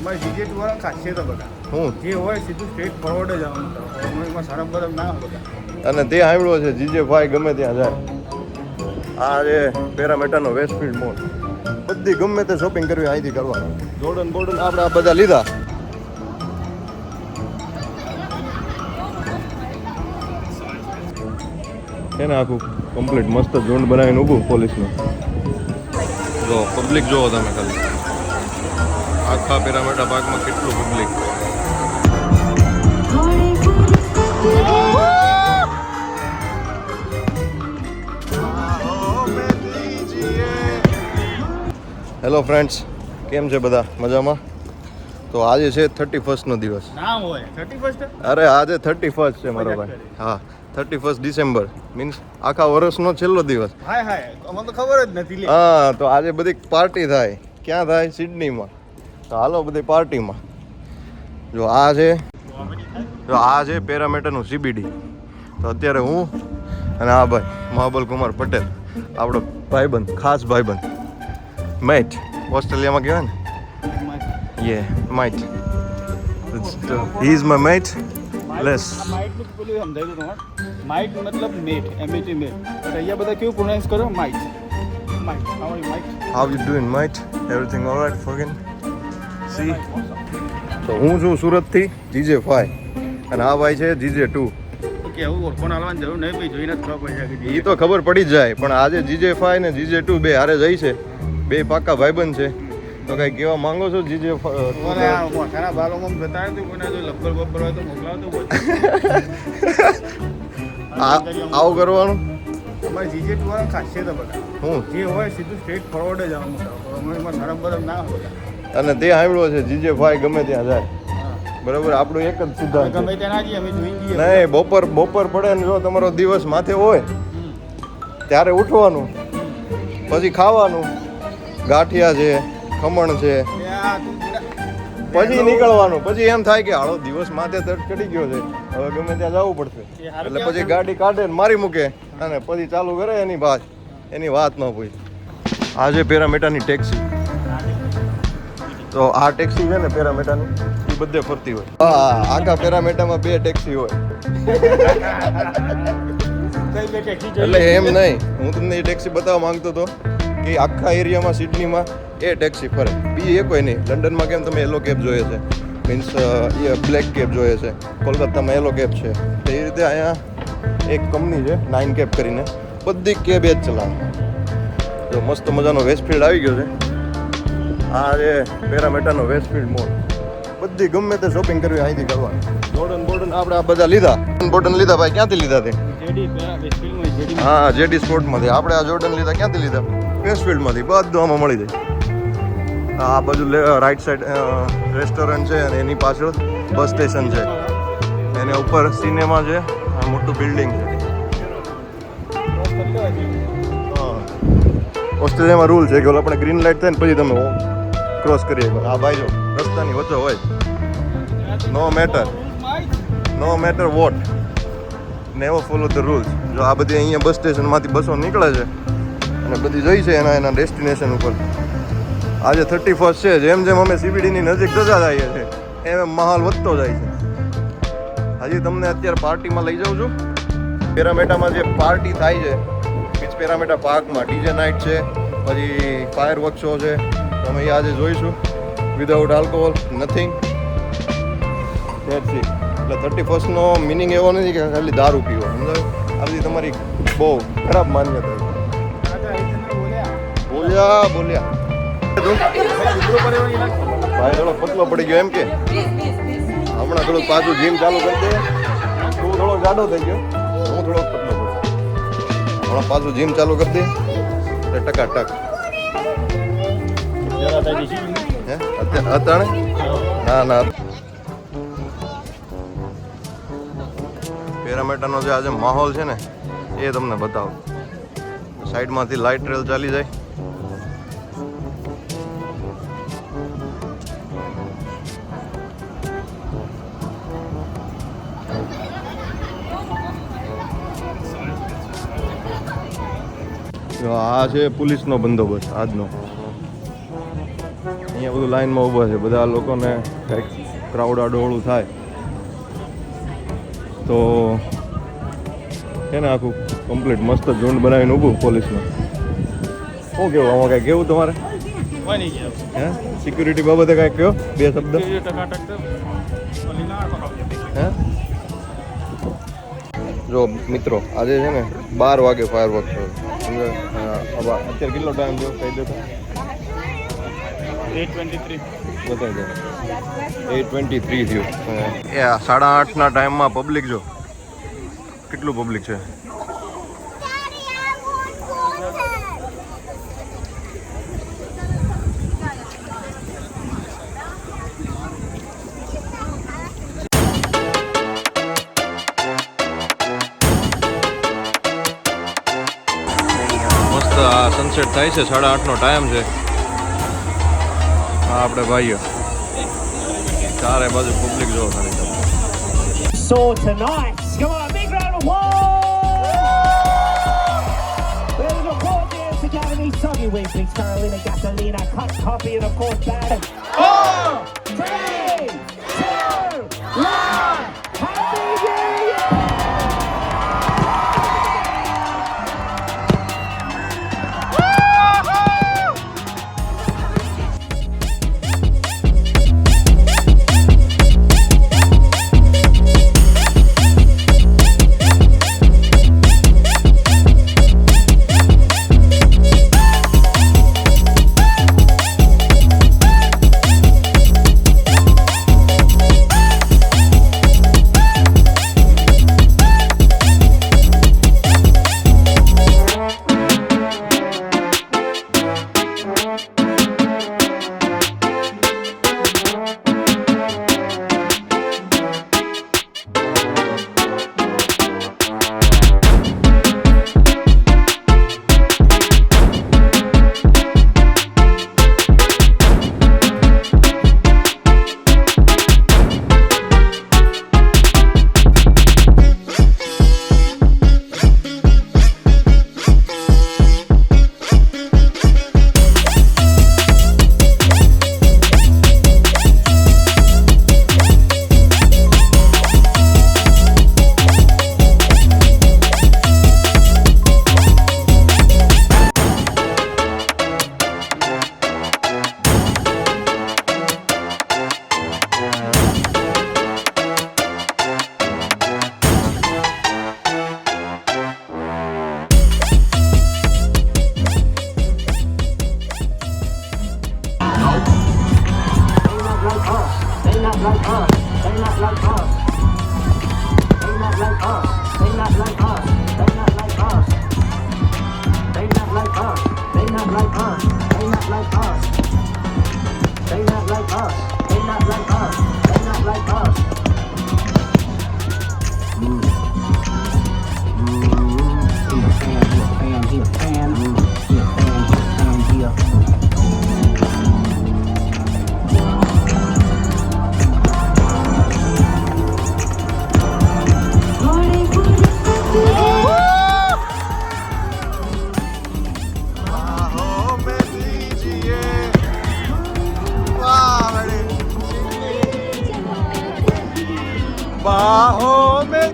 અમારી જીજે વાળા ખાસિયત બધા હું જે હોય સીધું સ્ટ્રેટ ફોરવર્ડ જ આવવાનું એમાં સારા બરફ ના હોય બધા. અને તે સાંભળ્યો છે જીજે ભાઈ ગમે ત્યાં જાય. આ છે પેરામેટાનો વેસ્ટફિલ્ડ મોલ. બધી ગમે તે શોપિંગ કરવી અહીંથી કરવાનું. જોર્ડન બોર્ડન આપણે આ બધા લીધા. છે ને આખું કમ્પ્લીટ મસ્ત ઝુંડ બનાવીને ઊભું પોલીસનું. જો પબ્લિક જોવો તમે ખાલી આખા પેરામેટા પાર્કમાં કેટલું પબ્લિક. હેલો ફ્રેન્ડ્સ, કેમ છે બધા? મજામાં? તો આજે છે 31st દિવસ. ના હોય 31st. અરે આજે 31st છે મારો ભાઈ. હા, 31 ડિસેમ્બર મીન્સ આખા વર્ષનો છેલ્લો દિવસ. હાય હાય, અમને તો ખબર જ નથી. હા, તો આજે બધી પાર્ટી થાય. ક્યાં થાય? સિડનીમાં. તો હાલો બધી પાર્ટીમાં. જો આ છે પેરામેટાનું CBD. તો અત્યારે હું અને આ ભાઈ મહાબલ કુમાર પટેલ, આપણો ભાઈબંધ, ખાસ ભાઈબંધ, મેટ ઓસ્ટ્રેલિયામાં કહેવાય ને, yeah mate. He is my mate. લેસ માઇટ નું પેલું સમજાય તો તમારે. માઇટ મતલબ મેટ, MET મેટ. બટ અહીંયા બધા કેવું પ્રોનાઉન્સ કરો? Mate. Mate. How are you mate? How you doing mate? Everything alright Fagin? See. તો હું છું સુરતથી GJ5 અને આ ભાઈ છે GJ2. કે એવું ઓળખોણ હાલવાની જરૂર નહીં ભાઈ, જોઈને જ ખબર પડી જાય. એ તો ખબર પડી જ જાય, પણ આજે GJ5 ને GJ2 બે હારે જઈ છે. બે પાક્કા ભાઈબંધ છે. તો કઈ કેવા માંગો છો GJ5? મોટાના બાલોમાં બતાવે તો કોઈને જો લબ્બર બબ્બર હોય તો મોકલાવતો બોલ. આવું કરવાનું. અમારી જીજે વાળા ખાસિયત બધા હું જે હોય સીધું સ્ટ્રેટ ફોરવર્ડ જ આવવાનું એમાં સારા બરફ ના હોય બધા. અને તે સાંભળ્યો છે GJ5 ગમે ત્યાં જાય. બરોબર, આપણું એક જ સિદ્ધાંત છે. ગમે ત્યાં ના જઈએ, અમે જોઈ જઈએ. નહીં, બપોર પડે ને જો તમારો દિવસ માથે હોય ત્યારે ઉઠવાનું, પછી ખાવાનું, ગાંઠિયા છે, ખમણ છે, પછી નીકળવાનું. પછી એમ થાય કે હાલો દિવસ માથે તર ચડી ગયો છે, હવે ગમે ત્યાં જવું પડશે. એટલે પછી ગાડી કાઢે ને મારી મૂકે અને પછી ચાલુ કરે એની વાત ન પૂછે. આ છે પેરામેટાની ટેક્સી. તો આ ટેક્સી છે ને પેરામેટાની, એ બધે ફરતી હોય. હા, આખા પેરામેટામાં બે ટેક્સી હોય. એટલે એમ નહીં, હું તમને એ ટેક્સી બતાવવા માંગતો હતો કે આખા એરિયામાં સિડનીમાં એ ટેક્સી ફરે, બીજી એ કોઈ નહીં. લંડનમાં કેમ તમે યલો કેબ જોઈએ છે, મીન્સ એ બ્લેક કેબ જોઈએ છે, કોલકાતામાં યલો કેબ છે. તો એ રીતે અહીંયા એક કંપની છે 9 કેબ કરીને, બધી કેબ એ જ ચલાવે. જો મસ્ત મજાનો વેસ્ટફિલ્ડ આવી ગયો છે. આ છે પેરામેટાનો વેસ્ટફિલ્ડ મોલ. બધી ગમે તે શોપિંગ કરવી અહીંથી કરવાની. જોર્ડન બોર્ડન આપણે આ બધા લીધા. બોર્ડન લીધા ભાઈ, ક્યાંથી લીધા તે? હા, જેડી સ્પોર્ટમાંથી. આપણે આ જોર્ડન લીધા ક્યાંથી લીધા? વેસ્ટફિલ્ડમાંથી. બધું આમાં મળી જાય. આ બાજુ રાઈટ સાઈડ રેસ્ટોરન્ટ છે અને એની પાછળ બસ સ્ટેશન છે. એની ઉપર સિનેમા છે. આ મોટું બિલ્ડિંગ છે. ઓસ્ટ્રેલિયામાં રૂલ છે કે આપણે ગ્રીન લાઇટ થાય ને પછી તમે ક્રોસ કરીએ. આ ભાઈ જો રસ્તાની વચ્ચે હોય, no matter what, never follow the rules. જો આ બધી અહીંયા બસ સ્ટેશનમાંથી બસો નીકળે છે અને બધી જઈ છે એના ડેસ્ટિનેશન ઉપર. આજે 31 છે. જેમ જેમ અમે CBDની નજીક જતા જઈએ છીએ એમ માહોલ વધતો જાય છે. હજી તમને અત્યારે પાર્ટીમાં લઈ જાઉં છું. પેરામેટામાં જે પાર્ટી થાય છે બીચ પેરામેટા પાર્કમાં, DJ નાઇટ છે, પછી ફાયર વર્ક શો છે. અમે એ આજે જોઈશું. Without alcohol, nothing. એટલે 31નો મિનિંગ એવો નથી કે ખાલી દારૂ પીવો, સમજાયું? આ બધી તમારી બહુ ખરાબ માન્યતા. બોલ્યા ભાઈ થોડો પતલો પડી ગયો એમ કે હમણાં થોડુંક પાછું જીમ ચાલુ કરી દે. તું થોડો જાડો થઈ ગયો, હું થોડો પતલો પડ્યો. હમણાં પાછું જીમ ચાલુ કરી દે એટલે ટકાટક. અત્યારે ના પેરામેટાનો જે આજે માહોલ છે ને એ તમને બતાવો. સાઈડમાંથી લાઇટ રેલ ચાલી જાય. આ છે પોલીસનો બંદોબસ્ત આજનો. અહીંયા અહીંયા બધું લાઈનમાં ઊભા છે, બધા લોકોને કંઈક ક્રાઉડ આડોળું થાય તો છે ને આખું કમ્પ્લીટ મસ્ત ઝુંડ બનાવીને ઊભું પોલીસમાં. શું કેવું આમાં કાંઈ કેવું તમારે? બની ગયા હે સિક્યુરિટી બાબતે કાંઈક કહો, બે શબ્દ. હે જો મિત્રો આજે છે ને 12 વાગે ફાયરવર્ક થયો. અત્યારે કેટલો ટાઈમ થયો કહી દેતો? 8:23 બતાવી દો. 8:23 થયું. એ 8:30ના ટાઈમમાં પબ્લિક જો કેટલું પબ્લિક છે. મસ્ત આ સનસેટ થાય છે, 8:30નો ટાઈમ છે. હા આપણે ભાઈઓ ચારે બાજુ પબ્લિક જોવો ખાલી. So tonight, come on, big round of applause! There's a Port Dance Academy, Soggy Weeklings, Carolina Gasolina, Cut Copy, and of course Bad. 4, 3, 2, 1, Happy New Year! बाहों में